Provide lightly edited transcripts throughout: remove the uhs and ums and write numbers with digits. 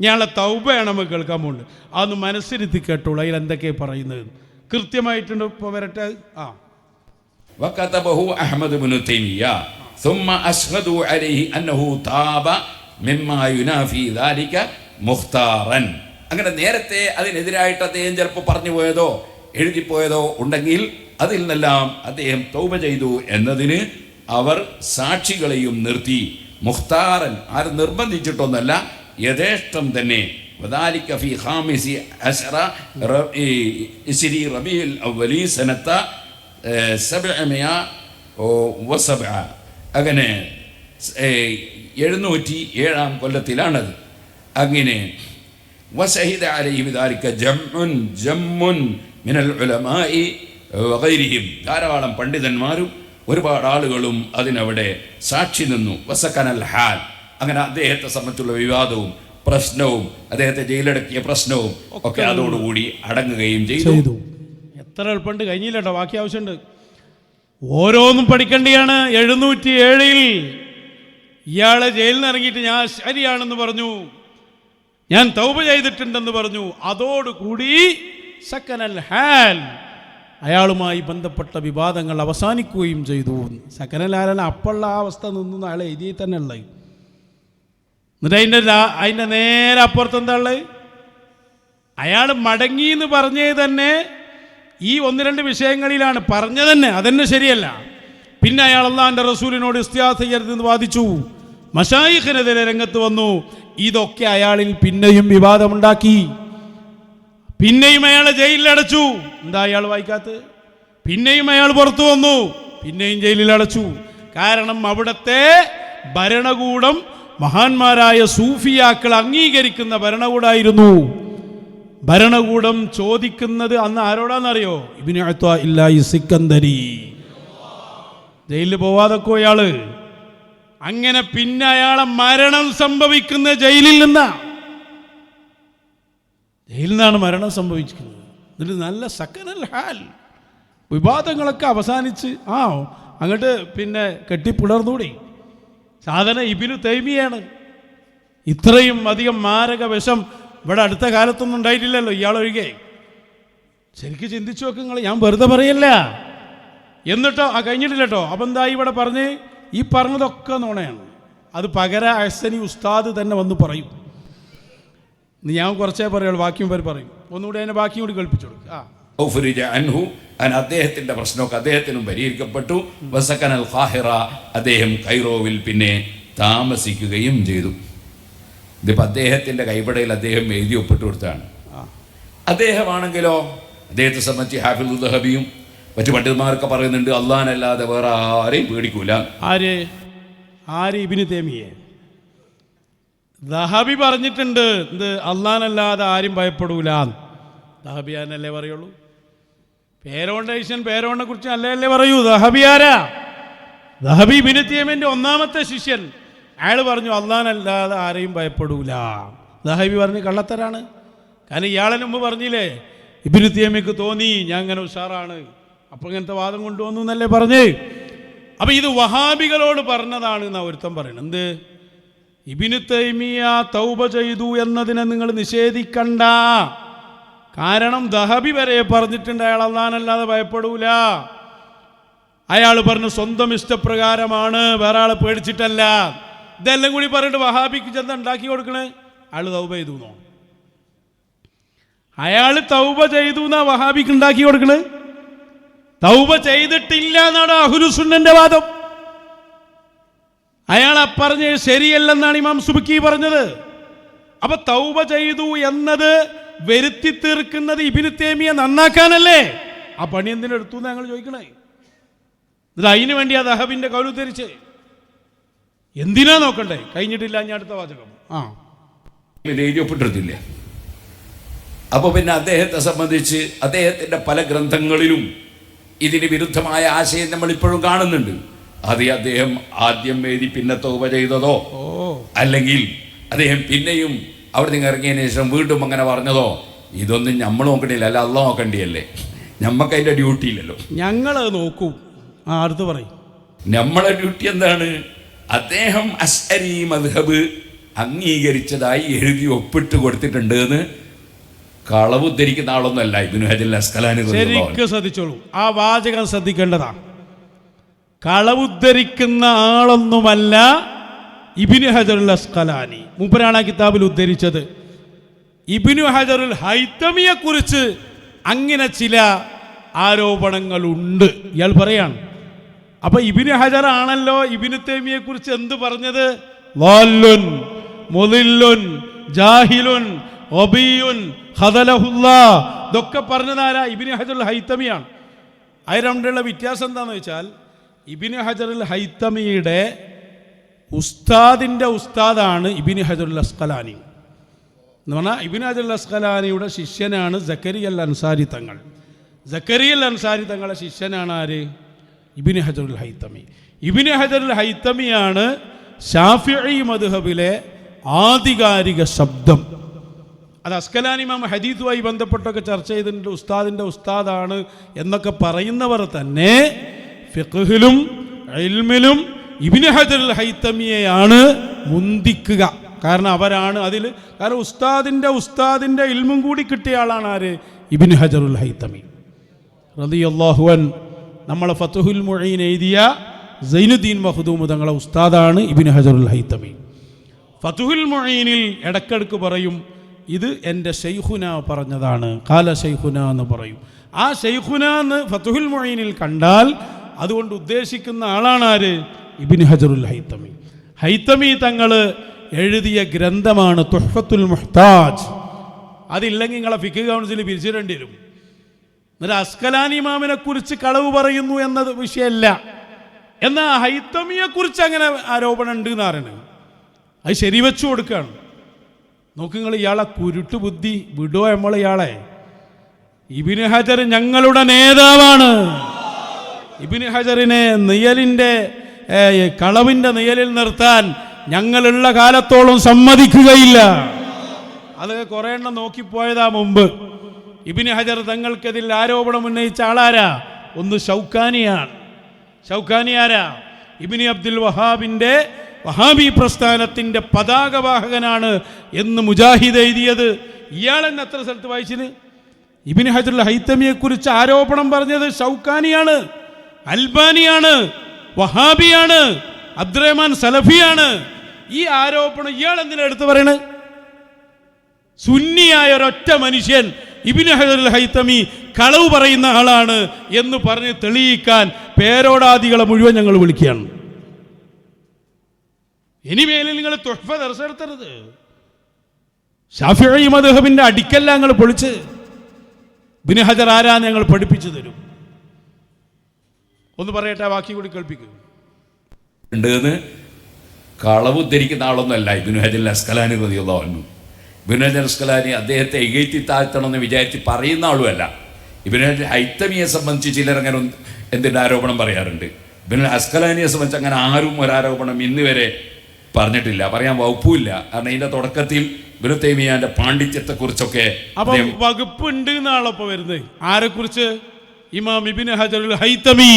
ഞാളെ തൗബയാണ് നമുക്ക് കേൾക്കാൻ പോകുന്നത്. അതൊന്ന് മനസ്സിരുത്തി കേട്ടോളൂ, അതിൽ എന്തൊക്കെയാണ് പറയുന്നത് കൃത്യമായിട്ടുണ്ട്. ഇപ്പോൾ വരട്ടെ. وكتبه أحمد بن تيمية ثم أشهدوا عليه أنه تاب مما ينافي ذلك مختارا. അങ്ങനെ നേരത്തെ അതിനെതിരായിട്ട് അദ്ദേഹം ചിലപ്പോൾ പറഞ്ഞു പോയതോ എഴുതിപ്പോയതോ ഉണ്ടെങ്കിൽ അതിൽ നിന്നെല്ലാം അദ്ദേഹം തൗബ ചെയ്തു എന്നതിന് അവർ സാക്ഷികളെയും നിർത്തി. മുഖ്താറൻ, ആരും നിർബന്ധിച്ചിട്ടൊന്നല്ല, യഥേഷ്ടം തന്നെ. وذلك في خامس عشر ربيع الأول سنة 707. അങ്ങനെ 707 കൊല്ലത്തിലാണത്. അങ്ങനെ وشهد عليه بذلك جمع من العلماء وغيرهم. ധാരാളം പണ്ഡിതന്മാരും ഒരുപാട് ആളുകളും അതിനവിടെ സാക്ഷി നിന്നു. വസക്കനൽ ഹാൽ, അങ്ങനെ അദ്ദേഹത്തെ സംബന്ധിച്ചുള്ള വിവാദവും പ്രശ്നവും അദ്ദേഹത്തെ ജയിലടക്കിയ പ്രശ്നവും ഒക്കെ അതോടുകൂടി അടങ്ങുകയും ചെയ്തു. എത്ര എളുപ്പമുണ്ട്, കഴിഞ്ഞില്ല കേട്ടോ, ബാക്കി ആവശ്യമുണ്ട്. ഓരോന്നും പഠിക്കേണ്ടിയാണ്. 707 ഇയാളെ ജയിലിൽ നിന്ന് ഇറങ്ങിയിട്ട് ഞാൻ ശരിയാണെന്ന് പറഞ്ഞു, ഞാൻ തൗബ ചെയ്തിട്ടുണ്ടെന്ന് പറഞ്ഞു. അതോടുകൂടി സക്കനൽ ഹാൽ, അയാളുമായി ബന്ധപ്പെട്ട വിവാദങ്ങൾ അവസാനിക്കുകയും ചെയ്തു. സക്കനൽ ഹാലൻ അപ്പോഴുള്ള ആ അവസ്ഥ നിന്നു അയാളെ എഴുതി തന്നെ ഉള്ളത്. എന്നിട്ട് അതിൻ്റെ നേരെ അപ്പുറത്ത് എന്താ ഉള്ളത്? അയാൾ മടങ്ങി എന്ന് പറഞ്ഞത് തന്നെ ഈ 1-2 വിഷയങ്ങളിലാണ് പറഞ്ഞത് തന്നെ, അതന്നെ ശരിയല്ല. പിന്നെ അയാൾ അല്ലാഹുവിൻ്റെ റസൂലിനോട് ഇസ്തിഗ്ഫാർ ചെയ്യരുതെന്ന് വാദിച്ചു, മശായിഖിനെതിരെ രംഗത്ത് വന്നു. ഇതൊക്കെ അയാളിൽ പിന്നെയും വിവാദമുണ്ടാക്കി. പിന്നെയും അയാളെ ജയിലിലടച്ചു. എന്താ അയാൾ വായിക്കാത്തത്? പിന്നെയും അയാൾ പുറത്തു വന്നു, പിന്നെയും ജയിലിലടച്ചു. കാരണം അവിടുത്തെ ഭരണകൂടം മഹാന്മാരായ സൂഫിയാക്കൾ അംഗീകരിക്കുന്ന ഭരണകൂടമായിരുന്നു. ഭരണകൂടം ചോദിക്കുന്നത് അന്ന് ആരോടാന്നറിയോ? ഇബ്നു അത്താഇല്ലാഹി സിക്കന്ദരി. ജയിലിൽ പോവാതൊക്കെ അയാള്. അങ്ങനെ പിന്നെ അയാളെ മരണം സംഭവിക്കുന്ന ജയിലിൽ നിന്നാണ്. ജയിലിൽ നിന്നാണ് മരണം സംഭവിക്കുന്നത്. എന്നിട്ട് നല്ല സക്കനൽ ഹാൽ, വിവാദങ്ങളൊക്കെ അവസാനിച്ച് അങ്ങോട്ട് പിന്നെ കെട്ടിപ്പിളർന്നൂടി. സാധന ഇബ്നു തൈമിയാണ്. ഇത്രയും അധികം മാരക വിഷം ഇവിടെ അടുത്ത കാലത്തൊന്നും ഉണ്ടായിട്ടില്ലല്ലോ, ഇയാളൊഴികെ. ശരിക്കും ചിന്തിച്ചു നോക്ക് നിങ്ങൾ, ഞാൻ വെറുതെ പറയല്ല. എന്നിട്ടോ കഴിഞ്ഞിട്ടില്ല കേട്ടോ. അപ്പം എന്താ ഇവിടെ പറഞ്ഞ്, ഈ പറഞ്ഞതൊക്കെ നുണയാണ്. അത് പകര അഹ്സനി ഉസ്താദ് തന്നെ വന്ന് പറയും. ഞാൻ കുറച്ചേ പറയുള്ളൂ, ബാക്കിയും പേര് പറയും. ഒന്നുകൂടി അതിനെ ബാക്കിയും കൂടി കേൾപ്പിച്ചു കൊടുക്കുക. അദ്ദേഹത്തിന്റെ പ്രശ്നമൊക്കെ അദ്ദേഹത്തിനും പരിഹരിക്കപ്പെട്ടു. വസക്കനൽ ഖാഹിറ, അദ്ദേഹം കൈറോവിൽ പിന്നെ താമസിക്കുകയും ചെയ്തു. ഇതിപ്പോൾ അദ്ദേഹത്തിന്റെ കൈപ്പടയിൽ അദ്ദേഹം എഴുതി ഒപ്പിട്ട് കൊടുത്താണ്. അദ്ദേഹമാണെങ്കിലോ അദ്ദേഹത്തെ സംബന്ധിച്ച് ഹാഫിദുൽ ദഹബിയും മറ്റു പണ്ഡിതന്മാരൊക്കെ പറയുന്നുണ്ട്, അല്ലാഹുവല്ലാതെ വേറെ ആരെയും പേടിക്കൂല. ആര്? ഇബ്നു തൈമിയ്യ. ദഹബി പറഞ്ഞിട്ടുണ്ട്, എന്ത്? അല്ലാഹുവല്ലാതെ ആരും ഭയപ്പെടൂല. ദഹബിയാനല്ലേ പറയുള്ളൂ. പേരോണ്ടെ കുറിച്ച് അല്ലേ പറയൂ. ദഹബി ആരാ? ദഹബി ഇബ്നു തൈമിയ്യന്റെ 1ാമത്തെ ശിഷ്യൻ. അയാൾ പറഞ്ഞു അല്ലാഹുവല്ലാതെ ആരെയും ഭയപ്പെടൂല. ദഹബി പറഞ്ഞ് കള്ളത്തരാണ്. കാരണം ഇയാളെ മുമ്പ് പറഞ്ഞില്ലേ, ഇബ്നു തൈമിയ്യക്ക് തോന്നി ഞാൻ അങ്ങനെ ഉഷാറാണ്, അപ്പോൾ ഇങ്ങനത്തെ വാദം കൊണ്ടുവന്നു എന്നല്ലേ പറഞ്ഞ്. അപ്പം ഇത് വഹാബികളോട് പറഞ്ഞതാണ് എന്നാണ് ഒരുത്തം പറയുന്നത്. എന്ത്? ഇബ്നു തൈമിയ്യ തൗബ ചെയ്തു എന്നതിനെ നിങ്ങൾ നിഷേധിക്കണ്ട. കാരണം ദഹബി വരെ പറഞ്ഞിട്ടുണ്ട് അയാൾ അല്ലാഹുവല്ലാതെ ഭയപ്പെടൂല. അയാൾ പറഞ്ഞു സ്വന്തം ഇഷ്ടപ്രകാരമാണ്, വേറെ ആളെ പേടിച്ചിട്ടല്ല. ഇതെല്ലാം കൂടി പറഞ്ഞിട്ട് വഹാബിക്ക് ചെന്ന് ഉണ്ടാക്കി കൊടുക്കണേ. അയാൾ തൗബ ചെയ്തു എന്നോ? അയാൾ തൗബ ചെയ്തു എന്നാ വഹാബിക്ക് ഉണ്ടാക്കി കൊടുക്കണേ? തൗബ ചെയ്തിട്ടില്ല എന്നാണ് അഹ്ലുസുന്നന്റെ വാദം. അയാൾ പറഞ്ഞ് ശരിയല്ലെന്നാണ് ഇമാം സുബ്കി പറഞ്ഞത്. അപ്പൊ തൗബ ചെയ്തു എന്നത് വരുത്തി തീർക്കുന്നത് ഇബ്നു തൈമിയ്യ നന്നാക്കാനല്ലേ? ആ പണി എന്തിനെടുത്തു എന്ന് ഞങ്ങൾ ചോദിക്കണേ. ഇത് അതിനു വേണ്ടി ആ ദഹബിന്റെ കൗല് ധരിച്ച് എന്തിനാ നോക്കണ്ടേ? കഴിഞ്ഞിട്ടില്ല. ഞാൻ അടുത്ത വാചകം എഴുതിയൊപ്പിട്ടിട്ടില്ലേ? അപ്പൊ പിന്നെ അദ്ദേഹത്തെ സംബന്ധിച്ച് അദ്ദേഹത്തിന്റെ പല ഗ്രന്ഥങ്ങളിലും ഇതിന് വിരുദ്ധമായ ആശയം നമ്മൾ ഇപ്പോഴും കാണുന്നുണ്ട്. അത് അദ്ദേഹം ആദ്യം എഴുതി പിന്നെ തൗബ ചെയ്തതോ, അല്ലെങ്കിൽ അദ്ദേഹം പിന്നെയും അവിടെ നിന്ന് ഇറങ്ങിയതിന് ശേഷം വീണ്ടും അങ്ങനെ പറഞ്ഞതോ, ഇതൊന്നും നമ്മൾ നോക്കണ്ടില്ല. അല്ല, അള്ളാഹ് നോക്കണ്ടിയല്ലേ? നമ്മക്ക് അതിന്റെ ഡ്യൂട്ടി ഇല്ലല്ലോ. ഞങ്ങളത് നോക്കൂ. അടുത്ത് പറയും. നമ്മളെ ഡ്യൂട്ടി എന്താണ്? അദ്ദേഹം അശ്അരി മദ്ഹബ് അംഗീകരിച്ചതായി എഴുതി ഒപ്പിട്ട് കൊടുത്തിട്ടുണ്ട് എന്ന് കളവ് ഉദ്ധരിക്കുന്ന ആളൊന്നുമല്ല ഇബ്നു ഹജർ അസ്കലാനി. ശരിക്കും ശ്രദ്ധിച്ചോളൂ, ആ വാചകം ശ്രദ്ധിക്കേണ്ടതാണ്. കളവുദ്ധരിക്കുന്ന ആളൊന്നുമല്ല ഇബ്നു ഹജറുൽ അസ്കലാനി. മൂപ്പരാണ് ആ കിതാബിൽ ഉദ്ധരിച്ചത്. ഇബ്നു ഹജറുൽ ഹൈതമിയെ കുറിച്ച് അങ്ങനെ ചില ആരോപണങ്ങളുണ്ട് ഇയാൾ പറയാണ്. അപ്പൊ ഇബ്നു ഹജർ ആണല്ലോ ഇബ്നു തൈമിയെ കുറിച്ച് എന്ത് പറഞ്ഞത്? ളാല്ലുൻ മുളില്ലുൻ ജാഹിലുൻ ഗബിയുൻ ഖദലഹുല്ലാ. ഇതൊക്കെ പറഞ്ഞതാരാ? ഇബ്നു ഹജറുൽ ഹൈതമിയാണ്. അത് രണ്ടുള്ള വ്യത്യാസം എന്താണെന്ന് വെച്ചാൽ, ഇബ്നു ഹജറുൽ ഹൈതമിയുടെ ഉസ്താദിൻ്റെ ഉസ്താദാണ് ഇബ്നു ഹജറുൽ അസ്കലാനി എന്ന് പറഞ്ഞാൽ. ഇബ്നു ഹജറുൽ അസ്കലാനിയുടെ ശിഷ്യനാണ് സക്കരിയ അൽ അൻസാരി തങ്ങൾ. സക്കരിയ അൽ അൻസാരി തങ്ങളുടെ ശിഷ്യനാണ് ആര്? ഇബ്നു ഹജറുൽ ഹൈതമി. ഇബ്നു ഹജറുൽ ഹൈതമിയാണ് ശാഫിഈ മദ്ഹബിലെ ആധികാരിക ശബ്ദം. അത് അസ്കലാനി ഇമാം ഹദീസുമായി ബന്ധപ്പെട്ടൊക്കെ ചർച്ച ചെയ്തിട്ടുണ്ട്. ഉസ്താദിൻ്റെ ഉസ്താദാണ് എന്നൊക്കെ പറയുന്നവർ തന്നെ ഫിഖ്ഹിലും ഇൽമിലും ഇബ്നു ഹജറുൽ ഹൈതമിയെയാണ് മുന്തിക്കുക. കാരണം അവരാണ് അതിൽ, കാരണം ഉസ്താദിൻ്റെ ഇൽമും കൂടി കിട്ടിയ ആളാണ് ആര്? ഇബ്നു ഹജറുൽ ഹൈതമി റളിയല്ലാഹു അൻഹു. നമ്മളെ ഫത്ഹുൽ മുഈൻ എഴുതിയ സൈനുദ്ദീൻ മഖ്ദൂം തങ്ങളെ ഉസ്താദാണ് ഇബ്നു ഹജറുൽ ഹൈതമി. ഫത്ഹുൽ മുഈനിൽ ഇടക്കിടക്ക് പറയും, ഇത് എൻ്റെ ശൈഖുന പറഞ്ഞതാണ്, ഖാല ശൈഖുന എന്ന് പറയും. ആ ശൈഖുന എന്ന് ഫത്ഹുൽ മുഈനിൽ കണ്ടാൽ അതുകൊണ്ട് ഉദ്ദേശിക്കുന്ന ആളാണ് ആര്? ഇബ്നു ഹജറുൽ ഹൈതമി. ഹൈതമി തങ്ങൾ എഴുതിയ ഗ്രന്ഥമാണ് തുഹ്ഫത്തുൽ മുഹ്താജ്. അതില്ലെങ്കിൽ നിങ്ങളെ ഫിഖ് കൗൺസിൽ പിരിച്ചിടേണ്ടി വരും. എന്നിട്ട് അസ്കലാനി ഇമാമിനെ കുറിച്ച് കളവ് പറയുന്നു എന്നത് വിഷയമല്ല. എന്നാൽ ഹൈതമിയെ കുറിച്ച് അങ്ങനെ ആരോപണം ഉണ്ട് എന്ന് പറയുന്നത് അത് ശരിവെച്ചു കൊടുക്കുകയാണ്. നോക്ക് നിങ്ങൾ, ഇയാളെ കുരുട്ടു ബുദ്ധി വിടോ നമ്മൾ ഇയാളെ. ഇബ്നു ഹജർ ഞങ്ങളുടെ നേതാവാണ്. ഇബ്നു ഹജറിനെ നിഴലിൻ്റെ കളവിൻ്റെ നിഴലിൽ നിർത്താൻ ഞങ്ങളുള്ള കാലത്തോളം സമ്മതിക്കുകയില്ല. അത് കുറേ എണ്ണം നോക്കിപ്പോയതാ മുമ്പ്. ഇബ്നു ഹജർ തങ്ങൾക്കെതിൽ ആരോപണം ഉന്നയിച്ച ആളാരാ? ഒന്ന് ഷൗക്കാനിയാണ്. ഷൗക്കാനി ആരാ? ഇബ്നു അബ്ദുൽ വഹാബിൻ്റെ വഹാബി പ്രസ്ഥാനത്തിൻ്റെ പതാകവാഹകനാണ് എന്ന് മുജാഹിദ് എഴുതിയത്. ഇയാളെന്ന് എത്ര സ്ഥലത്ത് വായിച്ചിന്? ഇബ്നു ഹജറുൽ ഹൈതമിയെക്കുറിച്ച് ആരോപണം പറഞ്ഞത് ഷൗക്കാനിയാണ്, അൽബാനിയാണ്, വഹാബിയാണ്, അബ്ദുറഹ്മാൻ സലഫിയാണ്. ഈ ആരോപണം ഇയാൾ എന്തിനാ എടുത്തു പറയണത്? സുന്നിയായ ഒരൊറ്റ മനുഷ്യൻ ഇബ്നു ഹജറുൽ ഹൈതമി കളവ് പറയുന്ന ആളാണ് എന്ന് പറഞ്ഞ് തെളിയിക്കാൻ പേരോടാദികളെ മുഴുവൻ ഞങ്ങൾ വിളിക്കുകയാണ്. ഇനിമേലിൽ നിങ്ങൾ തുഹ്ഫ ദർസെടുത്തരുത്. ശാഫിഈ മദ്ഹബിന്റെ അടിക്കല്ല ഞങ്ങൾ പൊളിച്ച് ഇബ്നു ഹജർ ആരാന്ന് ഞങ്ങൾ പഠിപ്പിച്ചു തരും. ഒന്ന് പറയട്ടെ, ബാക്കി കൂടി കേൾപ്പിക്കും. കളവ് ഉദ്ധരിക്കുന്ന ആളൊന്നുമല്ല ഇബ്നു ഹജർ അസ്കലാനി റളിയല്ലാഹു അൻഹു. ഇബ്നു ഹജർ അസ്കലാനി അദ്ദേഹത്തെ ഇകഴ്ത്തി താഴ്ത്തണമെന്ന് വിചാരിച്ച് പറയുന്ന ആളുമല്ല. ഇബ്നു ഹജർ ഹൈതമിയെ സംബന്ധിച്ച് ചിലർ അങ്ങനെ എന്തിൻ്റെ ആരോപണം പറയാറുണ്ട്. ഇബ്നു അസ്കലാനിയെ സംബന്ധിച്ച് അങ്ങനെ ആരും ഒരാരോപണം ഇന്ന് വരെ പറഞ്ഞിട്ടില്ല, പറയാൻ വകുപ്പില്ല. കാരണം ഇതിന്റെ തുടക്കത്തിൽ ഇബ്നു തൈമിയ്യന്റെ പാണ്ഡിത്യത്തെക്കുറിച്ചൊക്കെ വകുപ്പ് ഉണ്ട് എന്നാണല്ലോ വരുന്നത്. ആരെക്കുറിച്ച്? ഇമാം ഇബ്നു ഹജറുൽ ഹൈതമി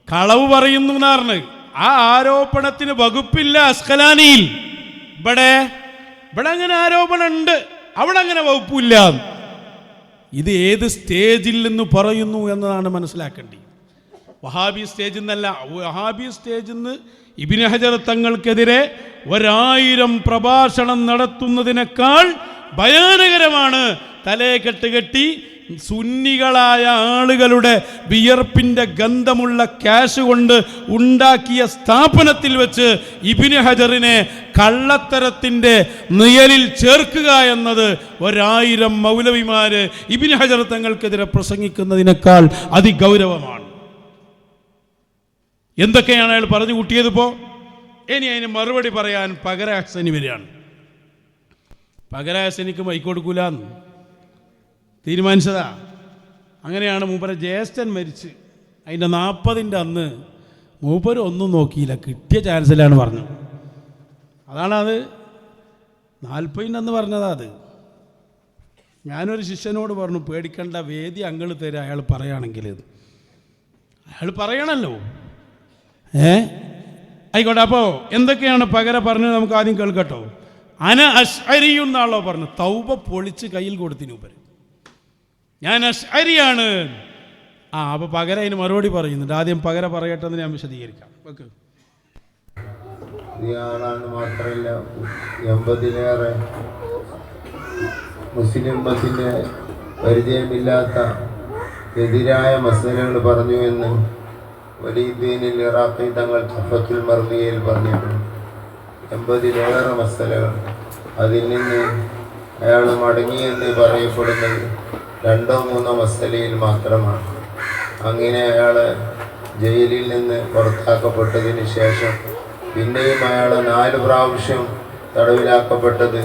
കളവ് പറയുന്നു എന്നാണ്. ആ ആരോപണത്തിന് വകുപ്പില്ല അസ്കലാനിയിൽ. ഇവിടെ അങ്ങനെ ആരോപണം ഉണ്ട്, അവിടെ അങ്ങനെ വകുപ്പില്ല. ഇത് ഏത് സ്റ്റേജിൽ നിന്ന് പറയുന്നു എന്നതാണ് മനസ്സിലാക്കേണ്ടത്. വഹാബി സ്റ്റേജിൽ നിന്നല്ല. വഹാബി സ്റ്റേജിൽ നിന്ന് ഇബ്നു ഹജർ തങ്ങൾക്കെതിരെ 1000 പ്രഭാഷണം നടത്തുന്നതിനേക്കാൾ ഭയാനകരമാണ് തലയെക്കെട്ട് കെട്ടി സുന്നികളായ ആളുകളുടെ വിയർപ്പിൻ്റെ ഗന്ധമുള്ള ക്യാഷ് കൊണ്ട് ഉണ്ടാക്കിയ സ്ഥാപനത്തിൽ വെച്ച് ഇബ്നു ഹജറിനെ കള്ളത്തരത്തിൻ്റെ നിഴലിൽ ചേർക്കുക എന്നത് 1000 മൗലവിമാര് ഇബ്നു ഹജർ തങ്ങൾക്കെതിരെ പ്രസംഗിക്കുന്നതിനേക്കാൾ അതിഗൗരവമാണ്. എന്തൊക്കെയാണ് അയാൾ പറഞ്ഞു കൂട്ടിയതിപ്പോൾ? ഇനി അതിന് മറുപടി പറയാൻ പകരാസനി വരികയാണ്. പകരാസനിക്ക് മൈക്ക് കൊടുക്കൂലെന്ന് തീരുമാനിച്ചതാ. അങ്ങനെയാണ് മൂപ്പരെ ജ്യേഷ്ഠൻ മരിച്ച് അതിൻ്റെ 40ൻ്റെ അന്ന് മൂപ്പര് ഒന്നും നോക്കിയില്ല, കിട്ടിയ ചാൻസിലാണ് പറഞ്ഞത്. അതാണത് 40ൻ്റെ അന്ന് പറഞ്ഞതാ. അത് ഞാനൊരു ശിഷ്യനോട് പറഞ്ഞു, പേടിക്കേണ്ട, വേദി അങ്ങൾ തരാം അയാൾ പറയുകയാണെങ്കിൽ. അയാൾ പറയണല്ലോ. ആയിക്കോട്ടെ. അപ്പോൾ എന്തൊക്കെയാണ് പകരം പറഞ്ഞത് നമുക്ക് ആദ്യം കേൾക്കട്ടോ. അന അശ്അരിയു എന്നാണല്ലോ പറഞ്ഞു. തൗബ പൊളിച്ച് കയ്യിൽ കൊടുത്തിന് ഉപരി ഞാൻ അശ്അരിയാണ്. അപ്പോൾ പകരം അതിന് മറുപടി പറയുന്നുണ്ട്. ആദ്യം പകരം പറയട്ടെ എന്ന് ഞാൻ വിശദീകരിക്കാം. ഓക്കെ. ഇയാളാണ് മാത്രമല്ല 80-ലേറെ മുസ്ലിം മതത്തിന് പരിചയമില്ലാത്ത എതിരായ മസലകൾ പറഞ്ഞു എന്ന് വലീദ്ദീനിൽ ഇറാഖി തങ്ങൾ തഫത്തുൽ മർദിയയിൽ പറഞ്ഞിട്ടുണ്ട്. 80-ലേറെ മസലകൾ. അതിൽ നിന്ന് അയാൾ മടങ്ങിയെന്ന് പറയപ്പെടുന്നത് 2-3 മസലയിൽ മാത്രമാണ്. അങ്ങനെ അയാൾ ജയിലിൽ നിന്ന് പുറത്താക്കപ്പെട്ടതിന് ശേഷം പിന്നെയും അയാൾ 4 പ്രാവശ്യം തടവിലാക്കപ്പെട്ടത്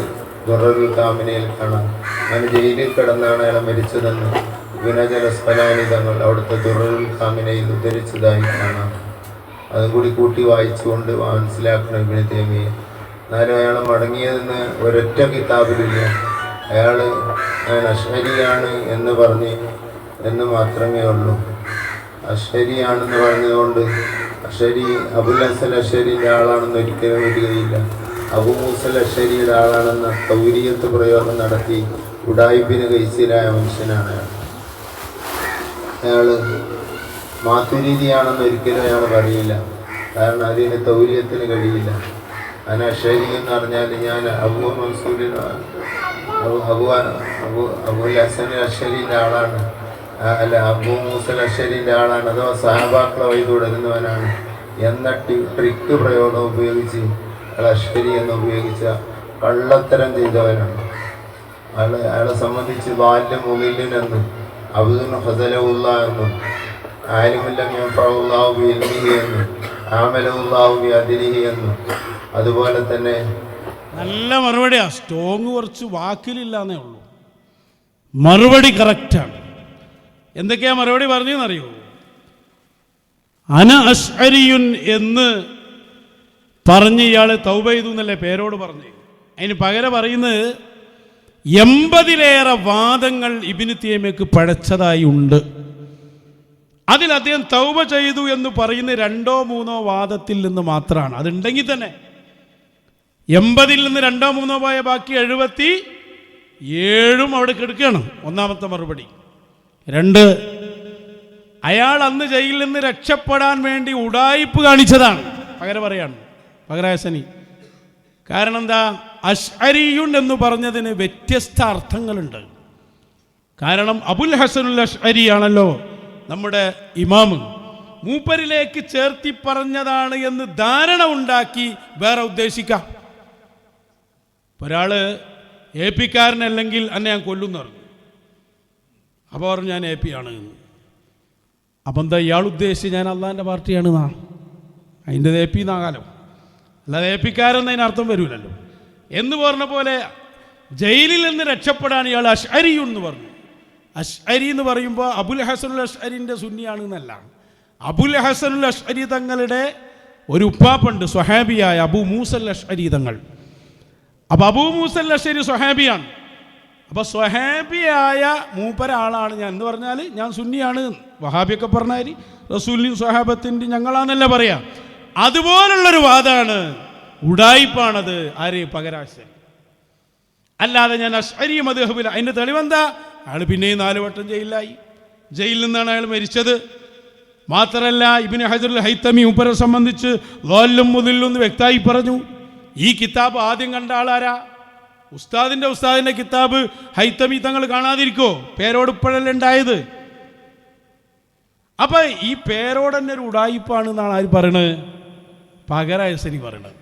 ദുററുൽ കാമിനയിൽ കാണാം. അങ്ങനെ ജയിലിൽ കിടന്നാണ് അയാൾ മരിച്ചതെന്ന് ഇബ്നു അസ്ഖലാനി തങ്ങൾ അവിടുത്തെ ദുററുൽ കാമിനയിൽ ഉദ്ധരിച്ചതായി കാണാം. അതും കൂടി കൂട്ടി വായിച്ചുകൊണ്ട് മനസ്സിലാക്കണം ഇബ്നു തൈമിയ്യ. എന്നാലും അയാൾ മടങ്ങിയതെന്ന് ഒരൊറ്റ കിതാബിലില്ല. അയാൾ ഞാൻ അശ്അരിയാണ് എന്ന് പറഞ്ഞ് എന്ന് മാത്രമേ ഉള്ളൂ. അശ്അരിയാണെന്ന് പറഞ്ഞതുകൊണ്ട് അശ്അരി അബുൽ ഹസൻ അശ്അരിയുടെ ആളാണെന്ന് ഒരിക്കലും വരികയില്ല. അബു മൂസൽ അശ്അരിയുടെ ആളാണെന്ന തൗരിയത്ത് പ്രയോഗം നടത്തി ഉഡായിബിന് കൈസിലായ മനുഷ്യനാണ് അയാൾ. അയാൾ മാതുരീദിയാണെന്ന് ഒരിക്കലും അയാൾ പറയില്ല. കാരണം അതിന് തൗരിയത്തിന് കഴിയില്ല. അതിന് അശ്അരി എന്ന് പറഞ്ഞാൽ ഞാൻ അബു മൻസൂരിന് അബുൽ ഹസൻ അശ്അരിൻ്റെ ആളാണ്, അല്ല അബു മൂസൽ അശ്അരിൻ്റെ ആളാണ്, അഥവാ സഹാബാക്കളെ വഴി തുടരുന്നവനാണ് എന്ന ട്രിക്ക് പ്രയോഗം ഉപയോഗിച്ച് അയാൾ അശ്അരി എന്ന് ഉപയോഗിച്ച കള്ളത്തരം ചെയ്തവനാണ്. അയാളെ സംബന്ധിച്ച് ബാല്യം മുകിലിനെന്നും അബ്ദുൽ ഹസലഉള്ള എന്നും ആലിമുല്ലം യൻഫഉല്ലാഹു ബിഇൽമിഹി എന്നും ആമലഉല്ലാഹു ബിഅദ്ലിഹി എന്നും അതുപോലെ തന്നെ നല്ല മറുപടിയാ. സ്ട്രോങ് കുറച്ച് വാക്കിലില്ലാന്നേ ഉള്ളൂ. മറുപടി കറക്റ്റാണ്. എന്തൊക്കെയാ മറുപടി പറഞ്ഞെന്നറിയോ? അന അശ്അരിയുൻ എന്ന് പറഞ്ഞ് ഇയാൾ തൗബ ചെയ്തു എന്നല്ലേ പേരോട് പറഞ്ഞു. അതിന് പകരം പറയുന്നത് 80-ലേറെ വാദങ്ങൾ ഇബ്നു തൈമിയ്യക്ക് പഴച്ചതായി ഉണ്ട്. അതിൽ അദ്ദേഹം തൗബ ചെയ്തു എന്ന് പറയുന്ന 2-3 വാദത്തിൽ നിന്ന് മാത്രമാണ്. അതുണ്ടെങ്കിൽ തന്നെ 80-ൽ നിന്ന് 2-3 പോയ ബാക്കി 77 അവിടെ കിടക്കുകയാണ്. ഒന്നാമത്തെ മറുപടി. 2, അയാൾ അന്ന് ജയിലിൽ നിന്ന് രക്ഷപ്പെടാൻ വേണ്ടി ഉഡായിപ്പ് കാണിച്ചതാണ്. പകരം പറയാണ് പകരാസനി. കാരണം എന്താ? അശ്അരിയുൻ എന്ന് പറഞ്ഞതിന് വ്യത്യസ്ത അർത്ഥങ്ങളുണ്ട്. കാരണം അബുൽ ഹസനുൽ അശ്അരി ആണല്ലോ നമ്മുടെ ഇമാമ്. മൂപ്പരിലേക്ക് ചേർത്തി പറഞ്ഞതാണ് എന്ന് ധാരണ ഉണ്ടാക്കി വേറെ ഉദ്ദേശിക്കാം. ഒരാൾ AP കാരനല്ലെങ്കിൽ എന്നെ ഞാൻ കൊല്ലുമെന്ന് പറഞ്ഞു. അപ്പോൾ പറഞ്ഞു ഞാൻ AP ആണ്. അപ്പം എന്താ ഇയാൾ ഉദ്ദേശിച്ച് ഞാൻ അള്ളാഹിൻ്റെ പാർട്ടിയാണ് എന്നാ? അതിൻ്റെ AP എന്നാകാലോ, അല്ലാതെ AP കാരെന്ന് അതിനർത്ഥം വരില്ലല്ലോ. എന്ന് പറഞ്ഞ പോലെ ജയിലിൽ നിന്ന് രക്ഷപ്പെടാൻ ഇയാൾ അശ്അരി എന്ന് പറഞ്ഞു. അശ്അരി എന്ന് പറയുമ്പോൾ അബുൽ ഹസനുൽ അശ്അരിൻ്റെ സുന്നിയാണെന്നല്ല. അബുൽ ഹസനുൽ അശ്അരി തങ്ങളുടെ ഒരു ഉപ്പാപ്പുണ്ട് സ്വഹാബിയായ അബു മൂസൽ അശ്അരി തങ്ങൾ. അപ്പോൾ അബൂ മൂസൽ അശ്അരി സ്വഹാബിയാണ്. അപ്പോൾ സ്വഹാബിയായ മൂപ്പരാളാണ് ഞാൻ എന്ന് പറഞ്ഞാൽ ഞാൻ സുന്നിയാണ്. വഹാബിയൊക്കെ പറഞ്ഞാൽ റസൂലിൻ്റെയും സ്വഹാബത്തിൻ്റെയും ഞങ്ങളാണെന്നല്ല പറയാം. അതുപോലുള്ളൊരു വാദമാണ്, ഉഡായിപ്പാണത്. ആര്? പകരാശ്ശേരി. അല്ലാതെ ഞാൻ അശ്അരി മദ്ഹബില. അതിൻ്റെ തെളിവെന്താ? അയാൾ പിന്നെയും 4 വട്ടം ജയിലിലായി. ജയിലിൽ നിന്നാണ് അയാൾ മരിച്ചത്. മാത്രമല്ല ഇബ്നു ഹജറുൽ ഹൈതമി മൂപ്പരെ സംബന്ധിച്ച് ളാല്ലും മുദില്ലും എന്ന് വ്യക്തമായി പറഞ്ഞു. ഈ കിതാബ് ആദ്യം കണ്ട ആളാരാ? ഉസ്താദിൻ്റെ കിതാബ് ഹൈതമി തങ്ങൾ കാണാതിരിക്കോ? പേരോട് ഇപ്പോഴല്ലേ ഉണ്ടായത്. അപ്പൊ ഈ പേരോട് തന്നെ ഒരു ഉഡായിപ്പാണ് എന്നാണ് ആര് പറയണത്? പകരായസനി പറയണത്.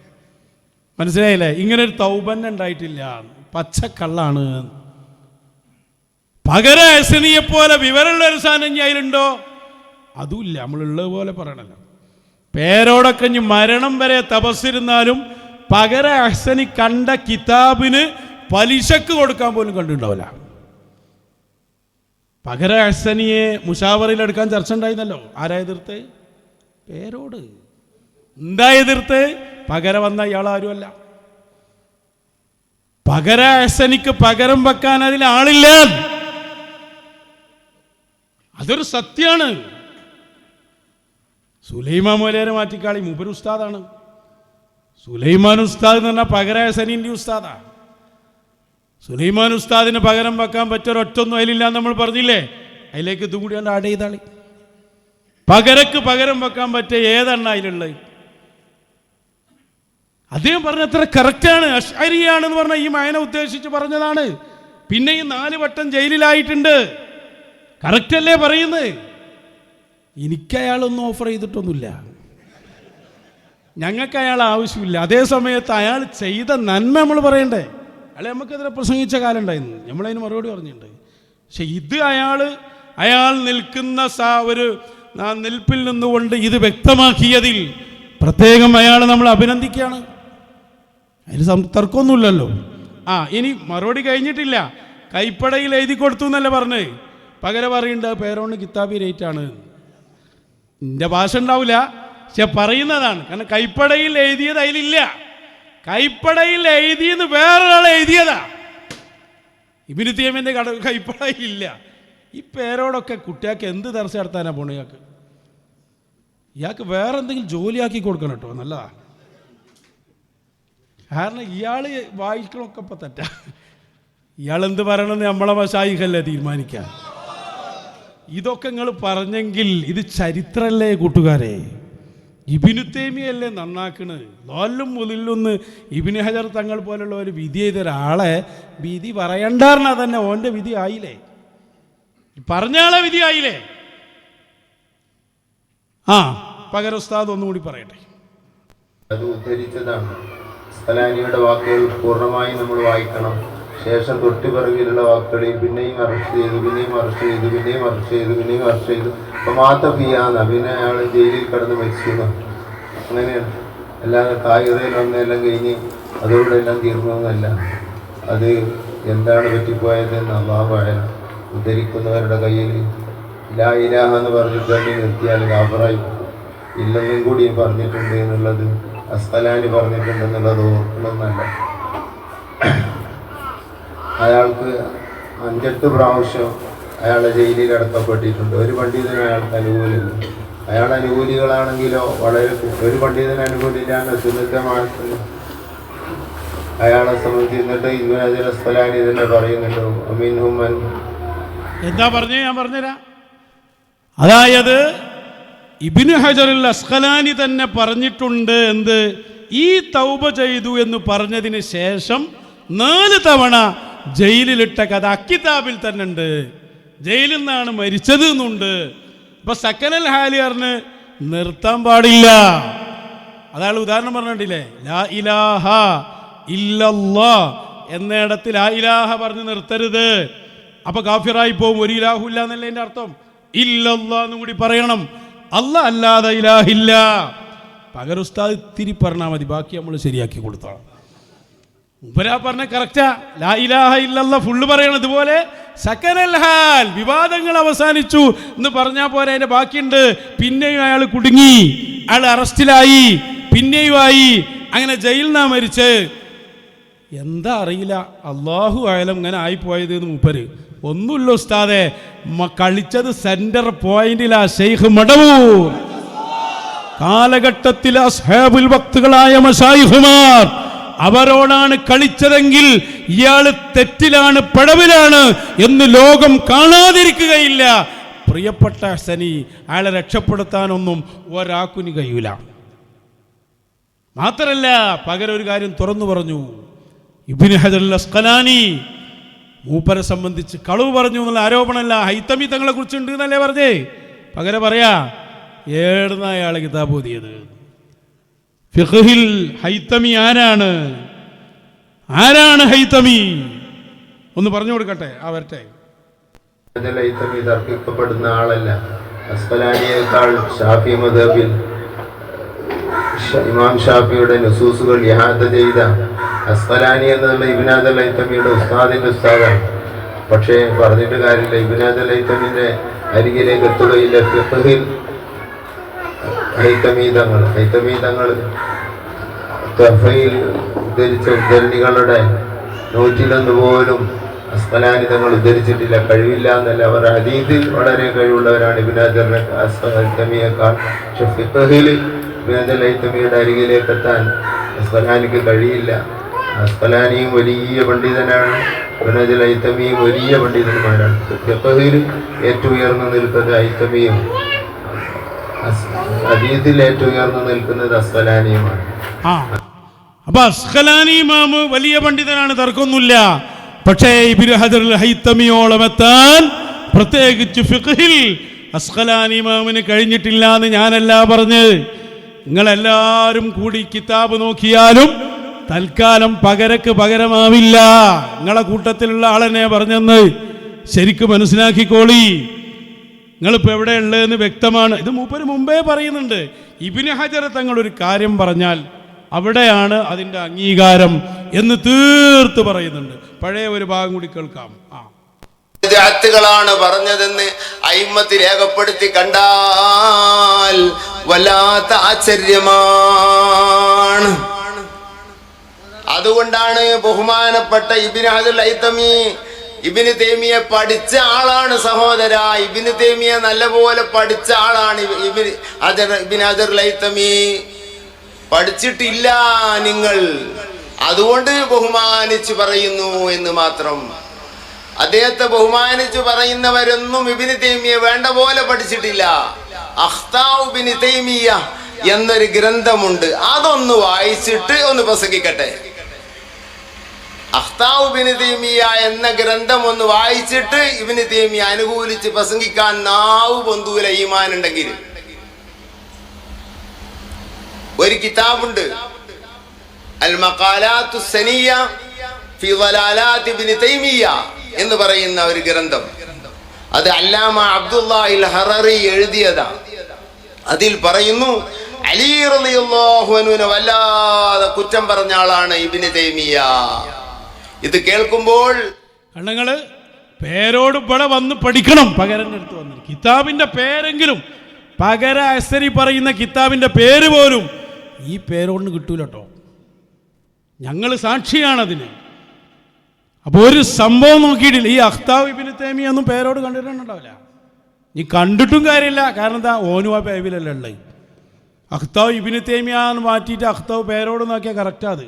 മനസ്സിലായില്ലേ? ഇങ്ങനെ ഒരു തൗബന്നെ ഉണ്ടായിട്ടില്ല, പച്ചക്കള്ളാണ്. പകരായസനിയെ പോലെ വിവരമുള്ള ഒരു സാധനം ഇനി അതിലുണ്ടോ? അതുമില്ല. നമ്മളുള്ളത് പോലെ പറയണല്ലോ. പേരോടൊക്കെ ഇനി മരണം വരെ തപസ്സിരുന്നാലും പകര അഹ്സനി കണ്ട കിതാബിന് പലിശക്ക് കൊടുക്കാൻ പോലും കണ്ടിട്ടുണ്ടാവില്ല. പകര അഹ്സനിയെ മുഷാവറയിലെടുക്കാൻ ചർച്ച ഉണ്ടായിരുന്നല്ലോ. ആരാ എതിർത്ത്? പേരോട്. എന്താ എതിർത്ത്? പകര വന്ന ഇയാളാരുമല്ല. പകര അഹ്സനിക്ക് പകരം വെക്കാൻ അതിൽ ആളില്ല. അതൊരു സത്യമാണ്. സുലൈമാൻ മൗലവിയെ മാറ്റിക്കാളി, മൂപ്പര് ഉസ്താദാണ്. സുലൈമാൻ ഉസ്താദ് എന്ന് പറഞ്ഞാൽ പകരായ സനീൻ്റെ ഉസ്താദാ. സുലൈമാൻ ഉസ്താദിന് പകരം വെക്കാൻ പറ്റൊരൊറ്റൊന്നും അതിലില്ല നമ്മൾ പറഞ്ഞില്ലേ. അതിലേക്ക് ഇതും കൂടി ആഡ് ചെയ്താളി. പകരക്ക് പകരം വെക്കാൻ പറ്റിയ ഏതെണ്ണ അതിലുള്ളത്? അദ്ദേഹം പറഞ്ഞ അത്ര കറക്റ്റാണ്. അശ്അരിയാണെന്ന് പറഞ്ഞ ഈ മയനെ ഉദ്ദേശിച്ച് പറഞ്ഞതാണ്. പിന്നെ ഈ 4 വട്ടം ജയിലിലായിട്ടുണ്ട്. കറക്റ്റല്ലേ പറയുന്നത്? എനിക്ക് അയാളൊന്നും ഓഫർ ചെയ്തിട്ടൊന്നുമില്ല, ഞങ്ങൾക്ക് അയാൾ ആവശ്യമില്ല. അതേ സമയത്ത് അയാൾ ചെയ്ത നന്മ നമ്മൾ പറയണ്ടേ? അയാൾ നമുക്കെതിരെ പ്രസംഗിച്ച കാലം ഉണ്ടായിരുന്നു, നമ്മളതിന് മറുപടി പറഞ്ഞിട്ടുണ്ട്. പക്ഷെ ഇത് അയാൾ നിൽക്കുന്ന ഒരു നിൽപ്പിൽ നിന്നുകൊണ്ട് ഇത് വ്യക്തമാക്കിയതിൽ പ്രത്യേകം അയാൾ നമ്മൾ അഭിനന്ദിക്കുകയാണ്. അതിന് തർക്കമൊന്നുമില്ലല്ലോ. ഇനി മറുപടി കഴിഞ്ഞിട്ടില്ല. കൈപ്പടയിൽ എഴുതി കൊടുത്തു എന്നല്ല പറഞ്ഞ്, പകരം പറയുന്നുണ്ട് പേരോണ് കിതാബി റേറ്റാണ്. എൻ്റെ ഭാഷ ഉണ്ടാവില്ല, പക്ഷെ പറയുന്നതാണ്. കാരണം കൈപ്പടയിൽ എഴുതിയത് അതിലില്ല. കൈപ്പടയിൽ എഴുതിയെന്ന് വേറൊരാൾ എഴുതിയതാ. ഇബ്നു തൈമിയയുടെ കൈപ്പടയിലില്ല. ഈ പേരോടൊക്കെ കുട്ടികൾക്ക് എന്ത് ദർശ നടത്താനാണ് പോണേ? ഇയാൾക്ക് വേറെ എന്തെങ്കിലും ജോലിയാക്കി കൊടുക്കണം കേട്ടോ, നല്ലതാ. കാരണം ഇയാൾ വായിക്കണമൊക്കെ ഇപ്പം തെറ്റാ. ഇയാളെന്ത് പറയണമെന്ന് നമ്മളെ മശായിഖല്ലേ തീരുമാനിക്കുക. ഇതൊക്കെ നിങ്ങൾ പറഞ്ഞെങ്കിൽ ഇത് ചരിത്രമല്ലേ കൂട്ടുകാരെ? ഇബ്നു തൈമിയല്ലേ നന്നാക്കണ്? ലോലും മുതലൊന്ന് ഇബ്നു ഹജർ തങ്ങൾ പോലുള്ള ഒരു വിധി ചെയ്ത ഒരാളെ വിധി പറയണ്ടാർന്നാ തന്നെ ഓൻ്റെ വിധി ആയില്ലേ? പറഞ്ഞ ആളെ വിധി ആയില്ലേ? പകരം ഉസ്താദ് ഒന്നുകൂടി പറയട്ടെ. അത് ഉദ്ധരിച്ചതാണ്. സ്കലാനിയുടെ വാക്കുകൾ പൂർണ്ണമായി നമ്മൾ വായിക്കണം. ശേഷം തൊട്ടു പിറകിലുള്ള വാക്കുകളിൽ പിന്നെയും അറസ്റ്റ് ചെയ്തു, പിന്നെയും അറസ്റ്റ് ചെയ്തു, പിന്നെയും അറസ്റ്റ് ചെയ്തു, പിന്നെയും അറസ്റ്റ് ചെയ്തു. അപ്പം മാത്തഫിയാന്ന പിന്നെ അയാൾ ജയിലിൽ കിടന്ന് മരിച്ചു. അങ്ങനെയാണ്. അല്ലാതെ കായികതയിൽ ഒന്നെല്ലാം കഴിഞ്ഞ് അതോടെ എല്ലാം തീർന്നതെന്നല്ല. അത് എന്താണ് പറ്റിപ്പോയതെന്ന് അല്ലാഹു അഅലം. ഉദ്ധരിക്കുന്നവരുടെ കയ്യിൽ ലാ ഇലാഹ എന്ന് പറഞ്ഞിട്ട് തന്നെ നിർത്തിയാൽ ഗാഫറായി ഇല്ലെന്നും കൂടി പറഞ്ഞിട്ടുണ്ട് എന്നുള്ളത് അസ്കലാനി പറഞ്ഞിട്ടുണ്ടെന്നുള്ളത് ഓർക്കണമെന്നല്ല. അയാൾക്ക് 5-8 പ്രാവശ്യം അയാളെ ജയിലിൽ അടക്കപ്പെട്ടിട്ടുണ്ട്. ഒരു പണ്ഡിതനും അയാൾക്ക് അനുകൂലമില്ല. അയാൾ അനുകൂലികളാണെങ്കിലോ വളരെ ഒരു പണ്ഡിതന് അനുകൂലിലാണ് സുന്നത്തമായിട്ട് അയാളെ സംബന്ധിച്ചിട്ട് ഇബ്നു ഹജർ അസ്കലാനി തന്നെ പറയുന്നുണ്ടോ അമീൻഹുമൻ എന്താ പറഞ്ഞേ? ഞാൻ പറഞ്ഞുതരാം. അതായത് ഇബ്നു ഹജറുൽ അസ്ഖലാനി തന്നെ പറഞ്ഞിട്ടുണ്ട്. എന്ത്? ഈ തൗബ ചെയ്തു എന്ന് പറഞ്ഞതിന് ശേഷം 4 തവണ ജയിലിലിട്ട കഥ അക്കിതാബിൽ തന്നെ ഉണ്ട്. ജയിലിൽ നിന്നാണ് മരിച്ചത് എന്നുണ്ട്. ഇപ്പൊ സക്കനൽ ഹാലിയറിന് നിർത്താൻ പാടില്ല. അതാൾ ഉദാഹരണം പറഞ്ഞിട്ടില്ലേ? ലാ ഇലാഹ ഇല്ലല്ലാ എന്നിടത്ത് ലാ ഇലാഹ പറഞ്ഞ് നിർത്തരുത്. അപ്പൊ കാഫിറായി പോവും. ഒരു ഇലാഹു ഇല്ല എന്നല്ലേ എൻ്റെ അർത്ഥം. ഇല്ലല്ലാ എന്നും കൂടി പറയണം. അല്ലാഹ് അല്ലാതെ ഇലാഹില്ല. പകരം ഉസ്താദ് ഇത്തിരി പറഞ്ഞാൽ മതി, ബാക്കി നമ്മൾ ശരിയാക്കി കൊടുത്തോളാം. ഉപരാ പറഞ്ഞ കറക്റ്റാ. ലാ ഇലാഹ ഇല്ലല്ലാ ഫുള്ള് പറയണം. ഇതുപോലെ സക്കനൽ ഹാൽ വിവാദങ്ങൾ അവസാനിച്ചു എന്ന് പറഞ്ഞാൽ പോരെ, അതിന്റെ ബാക്കിയുണ്ട്. പിന്നെയും അയാൾ കുടുങ്ങി, അയാൾ അറസ്റ്റിലായി, പിന്നെയും ആയി, അങ്ങനെ ജയിലിൽ നിന്നാ മരിച്ച്. എന്താ അറിയില്ല, അല്ലാഹു അഅലം ഇങ്ങനെ ആയിപ്പോയത് എന്ന് മൂപ്പര്. ഒന്നുമില്ല ഉസ്താദെ, കളിച്ചത് സെന്റർ പോയിന്റിലാ. ശൈഖ് മടവൂർ കാലഘട്ടത്തിലെ അസ്ഹാബുൽ വക്തുകളായ മശായിഖുമാർ അവരോടാണ് കളിച്ചതെങ്കിൽ ഇയാൾ തെറ്റിലാണ്, പഴവിലാണ് എന്ന് ലോകം കാണാതിരിക്കുകയില്ല. പ്രിയപ്പെട്ട സനി, അയാളെ രക്ഷപ്പെടുത്താനൊന്നും ഒരാൾക്കും കഴിയൂല. മാത്രല്ല പകരം ഒരു കാര്യം തുറന്നു പറഞ്ഞു. ഇബ്നു ഹജറുൽ അസ്ഖലാനി മൂപ്പരെ സംബന്ധിച്ച് കളവ് പറഞ്ഞു എന്നുള്ള ആരോപണമല്ല, ഹൈത്തമി തങ്ങളെ കുറിച്ചുണ്ട് എന്നല്ലേ പറഞ്ഞേ. പകരം പറയാ ഏടുന്ന അയാളെ കിതാബ് ഓതിയത്. ഫിഖ്ഹിൽ ഹൈത്തമി ആരാണ് ഹൈത്തമി? ഒന്ന് പറഞ്ഞു കൊടുക്കട്ടെ. വരട്ടെ. ഹൈത്തമി തർക്കിക്കപ്പെടുന്ന ആളല്ല. അസ്ഖലാനിയേക്കാൾ ഷാഫി മദ്ഹബിൽ ഇമാം ഷാഫിയുടെ നുസൂസുകൾ ഇഹാദ ചെയ്ത അസ്ഖലാനി എന്നുള്ള ഇബ്നു ഹജർ ഹൈത്തമിയുടെ ഉസ്താദിന്റെ ഉസ്താദാണ്. പക്ഷേ പറഞ്ഞിട്ട് കാര്യമില്ല, ഇബ്നു ഹജർ ഹൈത്തമിന്റെ അരികിലേക്ക് എത്തുകയില്ല. ഫിഖ്ഹിൽ ഹൈത്തമി തങ്ങൾ തഫയിൽ ഉദ്ധരിച്ച ഉദ്ധരണികളുടെ 101 പോലും അസ്ഖലാനി തങ്ങൾ ഉദ്ധരിച്ചിട്ടില്ല. കഴിവില്ല എന്നല്ല, അവർ ഹദീസിൽ വളരെ കഴിവുള്ളവരാണ് ഇബ്നു ഹജർ ഹൈത്തമിയേക്കാൾ. പക്ഷെ ഫിഖ്ഹിൽ ഇബ്നു ഹജർ ഹൈത്തമിയുടെ അരികിലേക്ക് എത്താൻ അസ്ഫലാനിക്ക് കഴിയില്ല. അസ്ഫലാനിയും വലിയ പണ്ഡിതനാണ്, ഇബ്നുൽ ഹൈതമിയും വലിയ പണ്ഡിതന്മാരാണ്. ഫിഖ്ഹിൽ ഏറ്റവും ഉയർന്നു നിൽക്കുന്നത് ഹൈതമിയും, ഹദീസിൽ ഏറ്റവും ഉയർന്നു നിൽക്കുന്നത് അസ്ഫലാനിയുമാണ്. അപ്പൊ അസ്ഖലാനി ഇമാം വലിയ പണ്ഡിതനാണ്, തർക്കമൊന്നുമില്ല. പക്ഷേ ഇബ്നു ഹജർ അൽ ഹൈതമിയോളം എത്താൻ പ്രത്യേകിച്ച് ഫിഖ്ഹിൽ അസ്ഖലാനി ഇമാമിന് കഴിഞ്ഞിട്ടില്ല എന്ന് ഞാനല്ല പറഞ്ഞ്. നിങ്ങളെല്ലാവരും കൂടി കിതാബ് നോക്കിയാലും തൽക്കാലം പകരക്ക് പകരമാവില്ല. നിങ്ങളെ കൂട്ടത്തിലുള്ള ആളെന്നെ പറഞ്ഞെന്ന് ശരിക്കും മനസ്സിലാക്കിക്കോളി. നിങ്ങളിപ്പോൾ എവിടെ ഉള്ളതെന്ന് വ്യക്തമാണ്. ഇത് മൂപ്പര് മുമ്പേ പറയുന്നുണ്ട്. ഇബ്നു ഹജർ തങ്ങളൊരു കാര്യം പറഞ്ഞാൽ അവിടെയാണ് അതിൻ്റെ അംഗീകാരം എന്ന് തീർത്ത് പറയുന്നുണ്ട്. പഴയ ഒരു ഭാഗം കൂടി കേൾക്കാം. ാണ് പറഞ്ഞതെന്ന് അയിമ്മത്ത് രേഖപ്പെടുത്തി കണ്ടാൽ വല്ലാത്ത ആശ്ചര്യമാണ്. അതുകൊണ്ടാണ് ബഹുമാനപ്പെട്ട ഇബ്നു ഹജർ ഹൈതമി ഇബ്നു തൈമിയെ പഠിച്ച ആളാണ് സഹോദര. ഇബ്നു തൈമിയെ നല്ലപോലെ പഠിച്ച ആളാണ് ഇബ്നു ഹജർ ഹൈതമി. പഠിച്ചിട്ടില്ല നിങ്ങൾ, അതുകൊണ്ട് ബഹുമാനിച്ച് പറയുന്നു എന്ന് മാത്രം. അദ്ദേഹത്തെ ബഹുമാനിച്ച് പറയുന്നവരൊന്നും ഇബ്നു തൈമിയെ വേണ്ട പോലെ പഠിച്ചിട്ടില്ല. അഖ്താഉ ഇബ്നു തൈമിയ എന്നൊരു ഗ്രന്ഥമുണ്ട്, അതൊന്ന് വായിച്ചിട്ട് ഒന്ന് പ്രസംഗിക്കട്ടെ. അഖ്താഉ ഇബ്നു തൈമിയ എന്ന ഗ്രന്ഥം ഒന്ന് വായിച്ചിട്ട് ഇബ്നു തൈമിയ അനുകൂലിച്ച് പ്രസംഗിക്കാൻ നാവ് പൊന്തൂല ഈമാൻ ഉണ്ടെങ്കിൽ. ഒരു കിതാബുണ്ട്, അൽ മഖാലാത്തു സനിയ ഫി ളലാലാത്ത് ഇബ്നു തൈമിയ എന്ന് പറയുന്ന ഒരു ഗ്രന്ഥം. അത് അല്ലാമ അബ്ദുല്ലാഹിൽ ഹററി എഴുതിയതാണ്. അതിൽ പറയുന്നു അലി റളിയല്ലാഹു അൻഹുവിനെ വല്ലാതെ കുറ്റം പറഞ്ഞ ആളാണ് ഇബ്നു തൈമിയ. ഇത് കേൾക്കുമ്പോൾ കണ്ണങ്ങള് പേരോട് ഇവിടെ വന്ന് പഠിക്കണം. പകരൻ്റെ അടുത്ത് വന്ന് കിതാബിന്റെ പേരെങ്കിലും പകര അസരി പറയുന്ന കിതാബിന്റെ പേര് പോലും ഈ പേരോട് കിട്ടൂല കേട്ടോ. ഞങ്ങൾ സാക്ഷിയാണതിന്. അപ്പോൾ ഒരു സംഭവം നോക്കിയിട്ടില്ല. ഈ അഖ്താഉ ഇബ്നു തൈമിയ ഒന്നും പേരോട് കണ്ടിട്ടുണ്ടാവില്ല. നീ കണ്ടിട്ടും കാര്യമില്ല. കാരണം എന്താ, ഓനും ആ പേവിലല്ല ഉള്ളത്. അഖ്താഉ ഇബ്നു തൈമിയ എന്ന് മാറ്റിയിട്ട് അഖ്താഉ പേരോട് നോക്കിയാൽ കറക്റ്റാ അത്.